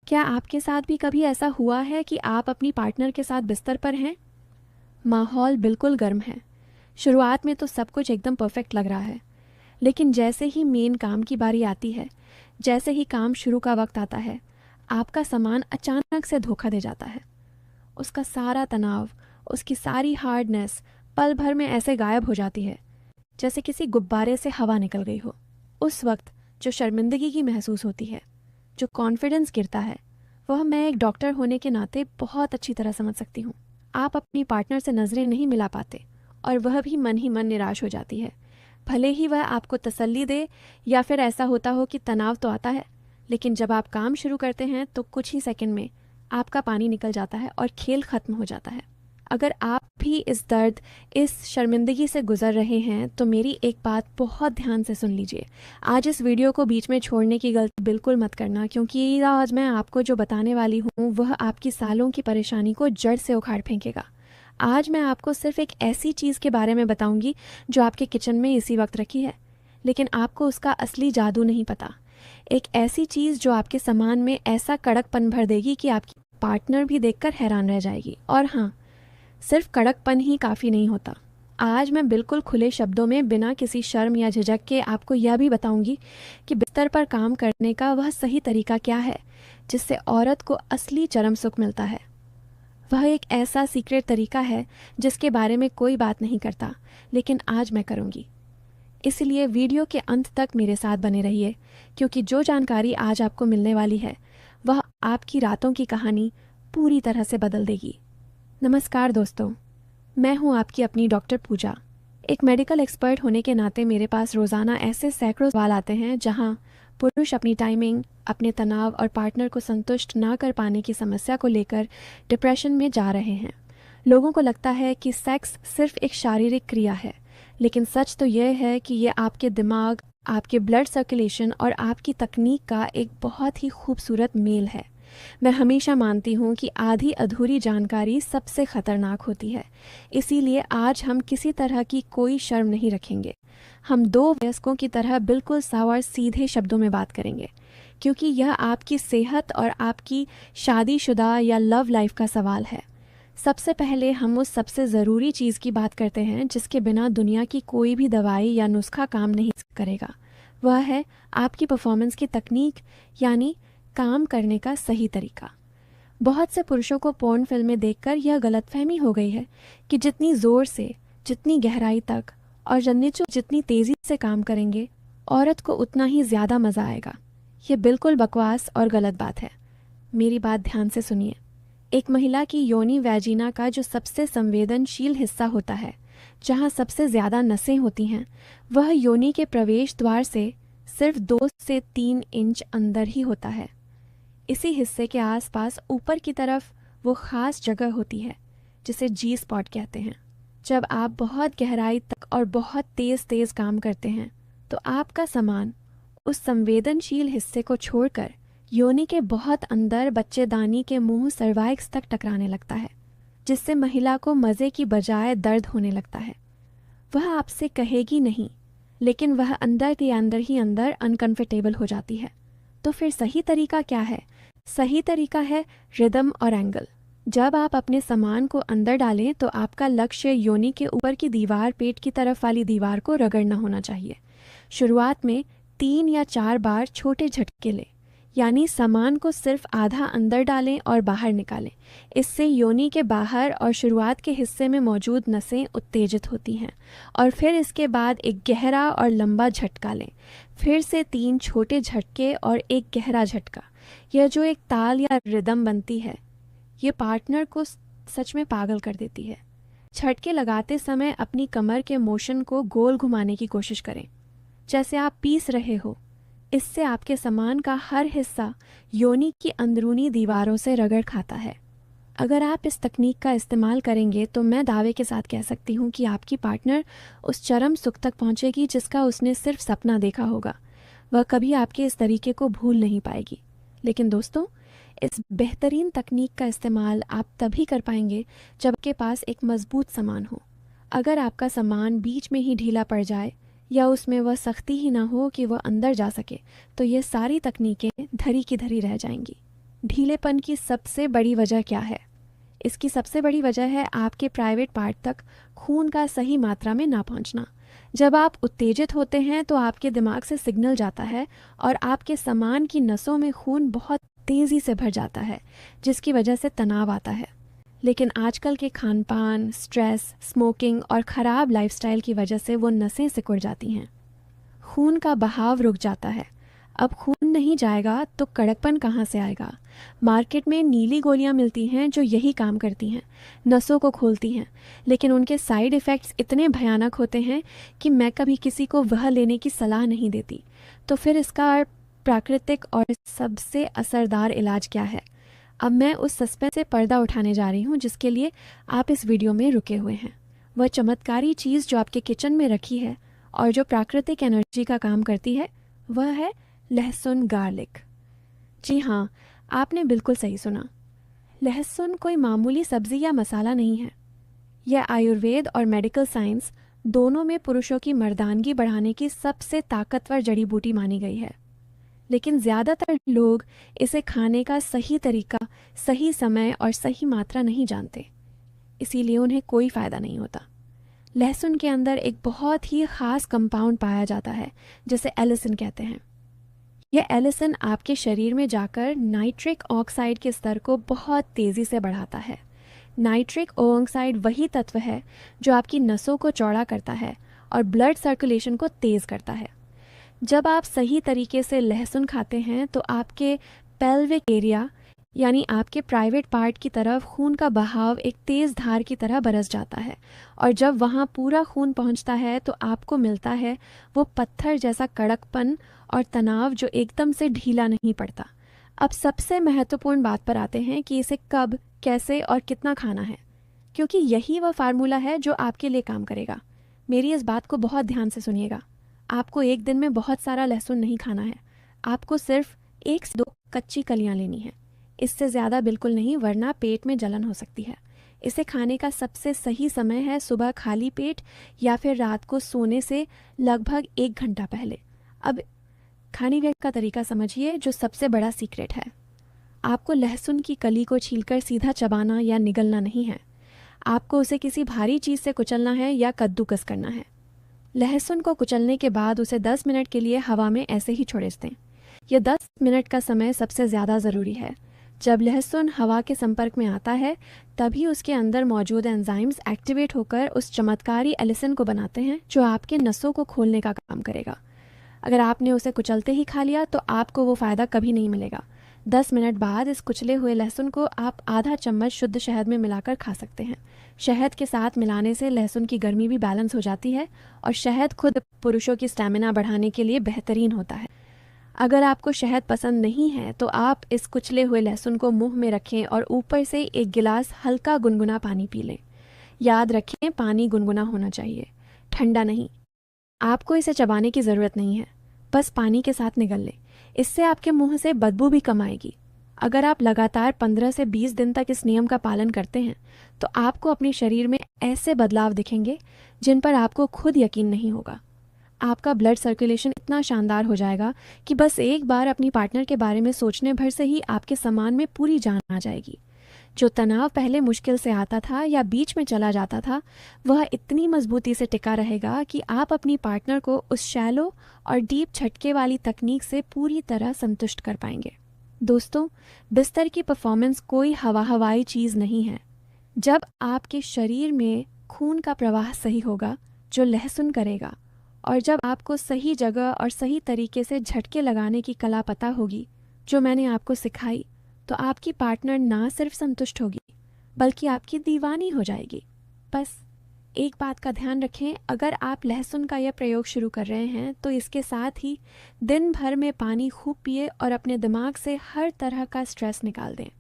क्या आपके साथ भी कभी ऐसा हुआ है कि आप अपनी पार्टनर के साथ बिस्तर पर हैं? माहौल बिल्कुल गर्म है। शुरुआत में तो सब कुछ एकदम परफेक्ट लग रहा है, लेकिन जैसे ही मेन काम की बारी आती है, जैसे ही काम शुरू का वक्त आता है, आपका सामान अचानक से धोखा दे जाता है। उसका सारा तनाव, उसकी सारी हार्डनेस पल भर में ऐसे गायब हो जाती है जैसे किसी गुब्बारे से हवा निकल गई हो। उस वक्त जो शर्मिंदगी की महसूस होती है, जो कॉन्फिडेंस गिरता है, वह मैं एक डॉक्टर होने के नाते बहुत अच्छी तरह समझ सकती हूँ। आप अपनी पार्टनर से नज़रें नहीं मिला पाते और वह भी मन ही मन निराश हो जाती है। भले ही वह आपको तसल्ली दे या फिर ऐसा होता हो कि तनाव तो आता है, लेकिन जब आप काम शुरू करते हैं तो कुछ ही सेकंड में आपका पानी निकल जाता है और खेल ख़त्म हो जाता है। अगर आप भी इस दर्द, इस शर्मिंदगी से गुजर रहे हैं तो मेरी एक बात बहुत ध्यान से सुन लीजिए। आज इस वीडियो को बीच में छोड़ने की गलती बिल्कुल मत करना, क्योंकि आज मैं आपको जो बताने वाली हूँ वह आपकी सालों की परेशानी को जड़ से उखाड़ फेंकेगा। आज मैं आपको सिर्फ एक ऐसी चीज़ के बारे में बताऊंगी जो आपके किचन में इसी वक्त रखी है, लेकिन आपको उसका असली जादू नहीं पता। एक ऐसी चीज़ जो आपके सामान में ऐसा कड़कपन भर देगी कि आपकी पार्टनर भी देखकर हैरान रह जाएगी। और हाँ, सिर्फ कड़कपन ही काफ़ी नहीं होता। आज मैं बिल्कुल खुले शब्दों में, बिना किसी शर्म या झिझक के आपको यह भी बताऊंगी कि बिस्तर पर काम करने का वह सही तरीका क्या है जिससे औरत को असली चरम सुख मिलता है। वह एक ऐसा सीक्रेट तरीका है जिसके बारे में कोई बात नहीं करता, लेकिन आज मैं करूंगी। इसलिए वीडियो के अंत तक मेरे साथ बने रहिए, क्योंकि जो जानकारी आज आपको मिलने वाली है वह आपकी रातों की कहानी पूरी तरह से बदल देगी। नमस्कार दोस्तों, मैं हूं आपकी अपनी डॉक्टर पूजा। एक मेडिकल एक्सपर्ट होने के नाते मेरे पास रोज़ाना ऐसे सैकड़ों सवाल आते हैं जहां पुरुष अपनी टाइमिंग, अपने तनाव और पार्टनर को संतुष्ट ना कर पाने की समस्या को लेकर डिप्रेशन में जा रहे हैं। लोगों को लगता है कि सेक्स सिर्फ एक शारीरिक क्रिया है, लेकिन सच तो यह है कि ये आपके दिमाग, आपके ब्लड सर्कुलेशन और आपकी तकनीक का एक बहुत ही खूबसूरत मेल है। मैं हमेशा मानती हूँ कि आधी अधूरी जानकारी सबसे खतरनाक होती है। इसीलिए आज हम किसी तरह की कोई शर्म नहीं रखेंगे। हम दो वयस्कों की तरह बिल्कुल साफ और सीधे शब्दों में बात करेंगे, क्योंकि यह आपकी सेहत और आपकी शादीशुदा या लव लाइफ का सवाल है। सबसे पहले हम उस सबसे ज़रूरी चीज़ की बात करते हैं जिसके बिना दुनिया की कोई भी दवाई या नुस्खा काम नहीं करेगा। वह है आपकी परफॉर्मेंस की तकनीक, यानी काम करने का सही तरीका। बहुत से पुरुषों को पोर्न फिल्में देखकर यह गलतफहमी हो गई है कि जितनी ज़ोर से, जितनी गहराई तक और जितनी तेज़ी से काम करेंगे, औरत को उतना ही ज़्यादा मज़ा आएगा। यह बिल्कुल बकवास और गलत बात है। मेरी बात ध्यान से सुनिए। एक महिला की योनि वैजिना का जो सबसे संवेदनशील हिस्सा होता है, जहाँ सबसे ज़्यादा नसें होती हैं, वह योनि के प्रवेश द्वार से सिर्फ 2 से 3 इंच अंदर ही होता है। इसी हिस्से के आसपास ऊपर की तरफ वो ख़ास जगह होती है जिसे जी स्पॉट कहते हैं। जब आप बहुत गहराई तक और बहुत तेज़ तेज़ काम करते हैं तो आपका सामान उस संवेदनशील हिस्से को छोड़कर योनि के बहुत अंदर बच्चेदानी के मुंह सर्वाइक्स तक टकराने लगता है, जिससे महिला को मज़े की बजाय दर्द होने लगता है। वह आपसे कहेगी नहीं, लेकिन वह अंदर के अंदर ही अंदर अनकंफर्टेबल हो जाती है। तो फिर सही तरीका क्या है? सही तरीका है रिदम और एंगल। जब आप अपने सामान को अंदर डालें तो आपका लक्ष्य योनि के ऊपर की दीवार, पेट की तरफ वाली दीवार को रगड़ना होना चाहिए। शुरुआत में 3 या 4 बार छोटे झटके लें, यानी सामान को सिर्फ आधा अंदर डालें और बाहर निकालें। इससे योनि के बाहर और शुरुआत के हिस्से में मौजूद नसें उत्तेजित होती हैं। और फिर इसके बाद एक गहरा और लंबा झटका लें। फिर से 3 छोटे झटके और एक गहरा झटका। यह जो एक ताल या रिदम बनती है, ये पार्टनर को सच में पागल कर देती है। झटके लगाते समय अपनी कमर के मोशन को गोल घुमाने की कोशिश करें, जैसे आप पीस रहे हो। इससे आपके सामान का हर हिस्सा योनि की अंदरूनी दीवारों से रगड़ खाता है। अगर आप इस तकनीक का इस्तेमाल करेंगे तो मैं दावे के साथ कह सकती हूँ कि आपकी पार्टनर उस चरम सुख तक पहुँचेगी जिसका उसने सिर्फ सपना देखा होगा। वह कभी आपके इस तरीके को भूल नहीं पाएगी। लेकिन दोस्तों, इस बेहतरीन तकनीक का इस्तेमाल आप तभी कर पाएंगे जब आपके पास एक मजबूत सामान हो। अगर आपका सामान बीच में ही ढीला पड़ जाए या उसमें वह सख्ती ही ना हो कि वह अंदर जा सके, तो ये सारी तकनीकें धरी की धरी रह जाएंगी। ढीलेपन की सबसे बड़ी वजह क्या है? इसकी सबसे बड़ी वजह है आपके प्राइवेट पार्ट तक खून का सही मात्रा में ना पहुंचना। जब आप उत्तेजित होते हैं तो आपके दिमाग से सिग्नल जाता है और आपके सामान की नसों में खून बहुत तेज़ी से भर जाता है, जिसकी वजह से तनाव आता है। लेकिन आजकल के खान पान, स्ट्रेस, स्मोकिंग और ख़राब लाइफस्टाइल की वजह से वो नसें सिकुड़ जाती हैं। खून का बहाव रुक जाता है। अब खून नहीं जाएगा तो कड़कपन कहाँ से आएगा? मार्केट में नीली गोलियां मिलती हैं जो यही काम करती हैं, नसों को खोलती हैं, लेकिन उनके साइड इफ़ेक्ट्स इतने भयानक होते हैं कि मैं कभी किसी को वह लेने की सलाह नहीं देती। तो फिर इसका प्राकृतिक और सबसे असरदार इलाज क्या है? अब मैं उस सस्पेंस से पर्दा उठाने जा रही हूँ जिसके लिए आप इस वीडियो में रुके हुए हैं। वह चमत्कारी चीज़ जो आपके किचन में रखी है और जो प्राकृतिक एनर्जी का काम करती है, वह है लहसुन गार्लिक। जी हाँ, आपने बिल्कुल सही सुना। लहसुन कोई मामूली सब्जी या मसाला नहीं है। यह आयुर्वेद और मेडिकल साइंस दोनों में पुरुषों की मर्दानगी बढ़ाने की सबसे ताकतवर जड़ी बूटी मानी गई है। लेकिन ज़्यादातर लोग इसे खाने का सही तरीका, सही समय और सही मात्रा नहीं जानते, इसीलिए उन्हें कोई फ़ायदा नहीं होता। लहसुन के अंदर एक बहुत ही ख़ास कंपाउंड पाया जाता है जिसे एलिसिन कहते हैं। यह एलिसिन आपके शरीर में जाकर नाइट्रिक ऑक्साइड के स्तर को बहुत तेज़ी से बढ़ाता है। नाइट्रिक ऑक्साइड वही तत्व है जो आपकी नसों को चौड़ा करता है और ब्लड सर्कुलेशन को तेज़ करता है। जब आप सही तरीके से लहसुन खाते हैं तो आपके पेल्विक एरिया यानी आपके प्राइवेट पार्ट की तरफ खून का बहाव एक तेज़ धार की तरह बरस जाता है, और जब वहाँ पूरा खून पहुँचता है तो आपको मिलता है वो पत्थर जैसा कड़कपन और तनाव जो एकदम से ढीला नहीं पड़ता। अब सबसे महत्वपूर्ण बात पर आते हैं कि इसे कब, कैसे और कितना खाना है, क्योंकि यही वह फार्मूला है जो आपके लिए काम करेगा। मेरी इस बात को बहुत ध्यान से सुनिएगा। आपको एक दिन में बहुत सारा लहसुन नहीं खाना है। आपको सिर्फ 1 से 2 कच्ची कलियां लेनी है। इससे ज़्यादा बिल्कुल नहीं, वरना पेट में जलन हो सकती है। इसे खाने का सबसे सही समय है सुबह खाली पेट या फिर रात को सोने से लगभग 1 घंटा पहले। अब खाने का तरीका समझिए, जो सबसे बड़ा सीक्रेट है। आपको लहसुन की कली को छीलकर सीधा चबाना या निगलना नहीं है। आपको उसे किसी भारी चीज़ से कुचलना है या कद्दूकस करना है। लहसुन को कुचलने के बाद उसे 10 मिनट के लिए हवा में ऐसे ही छोड़ दें। यह 10 मिनट का समय सबसे ज़्यादा ज़रूरी है। जब लहसुन हवा के संपर्क में आता है तभी उसके अंदर मौजूद एंजाइम्स एक्टिवेट होकर उस चमत्कारी एलिसिन को बनाते हैं जो आपके नसों को खोलने का काम करेगा। अगर आपने उसे कुचलते ही खा लिया तो आपको वो फ़ायदा कभी नहीं मिलेगा। 10 मिनट बाद इस कुचले हुए लहसुन को आप आधा चम्मच शुद्ध शहद में मिलाकर खा सकते हैं। शहद के साथ मिलाने से लहसुन की गर्मी भी बैलेंस हो जाती है और शहद खुद पुरुषों की स्टैमिना बढ़ाने के लिए बेहतरीन होता है। अगर आपको शहद पसंद नहीं है तो आप इस कुचले हुए लहसुन को मुंह में रखें और ऊपर से 1 गिलास हल्का गुनगुना पानी पी लें। याद रखें, पानी गुनगुना होना चाहिए, ठंडा नहीं। आपको इसे चबाने की ज़रूरत नहीं है, बस पानी के साथ निगल लें। इससे आपके मुंह से बदबू भी कम आएगी। अगर आप लगातार 15 से 20 दिन तक इस नियम का पालन करते हैं तो आपको अपने शरीर में ऐसे बदलाव दिखेंगे जिन पर आपको खुद यकीन नहीं होगा। आपका ब्लड सर्कुलेशन इतना शानदार हो जाएगा कि बस एक बार अपनी पार्टनर के बारे में सोचने भर से ही आपके सामान में पूरी जान आ जाएगी। जो तनाव पहले मुश्किल से आता था या बीच में चला जाता था, वह इतनी मजबूती से टिका रहेगा कि आप अपनी पार्टनर को उस शैलो और डीप झटके वाली तकनीक से पूरी तरह संतुष्ट कर पाएंगे। दोस्तों, बिस्तर की परफॉर्मेंस कोई हवाई चीज़ नहीं है। जब आपके शरीर में खून का प्रवाह सही होगा, जो लहसुन करेगा, और जब आपको सही जगह और सही तरीके से झटके लगाने की कला पता होगी, जो मैंने आपको सिखाई, तो आपकी पार्टनर ना सिर्फ संतुष्ट होगी बल्कि आपकी दीवानी हो जाएगी। बस एक बात का ध्यान रखें, अगर आप लहसुन का यह प्रयोग शुरू कर रहे हैं तो इसके साथ ही दिन भर में पानी खूब पिए और अपने दिमाग से हर तरह का स्ट्रेस निकाल दें।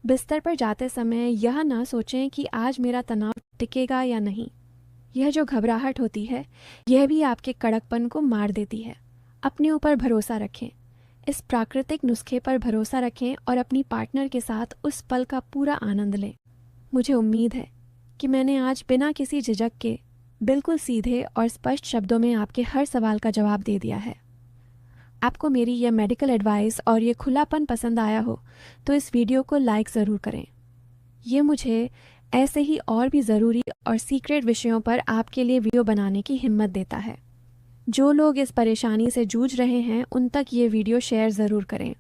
बिस्तर पर जाते समय यह ना सोचें कि आज मेरा तनाव टिकेगा या नहीं। यह जो घबराहट होती है, यह भी आपके कड़कपन को मार देती है। अपने ऊपर भरोसा रखें, इस प्राकृतिक नुस्खे पर भरोसा रखें और अपनी पार्टनर के साथ उस पल का पूरा आनंद लें। मुझे उम्मीद है कि मैंने आज बिना किसी झिझक के बिल्कुल सीधे और स्पष्ट शब्दों में आपके हर सवाल का जवाब दे दिया है। आपको मेरी यह मेडिकल एडवाइस और ये खुलापन पसंद आया हो तो इस वीडियो को लाइक ज़रूर करें। ये मुझे ऐसे ही और भी ज़रूरी और सीक्रेट विषयों पर आपके लिए वीडियो बनाने की हिम्मत देता है। जो लोग इस परेशानी से जूझ रहे हैं उन तक ये वीडियो शेयर ज़रूर करें।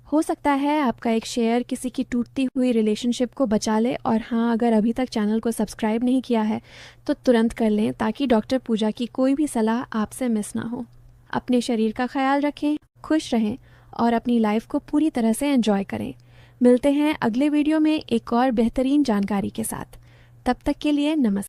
हो सकता है आपका एक शेयर किसी की टूटती हुई रिलेशनशिप को बचा ले। और हाँ, अगर अभी तक चैनल को सब्सक्राइब नहीं किया है तो तुरंत कर लें ताकि डॉक्टर पूजा की कोई भी सलाह आपसे मिस ना हो। अपने शरीर का ख्याल रखें, खुश रहें और अपनी लाइफ को पूरी तरह से एंजॉय करें। मिलते हैं अगले वीडियो में एक और बेहतरीन जानकारी के साथ। तब तक के लिए नमस्ते।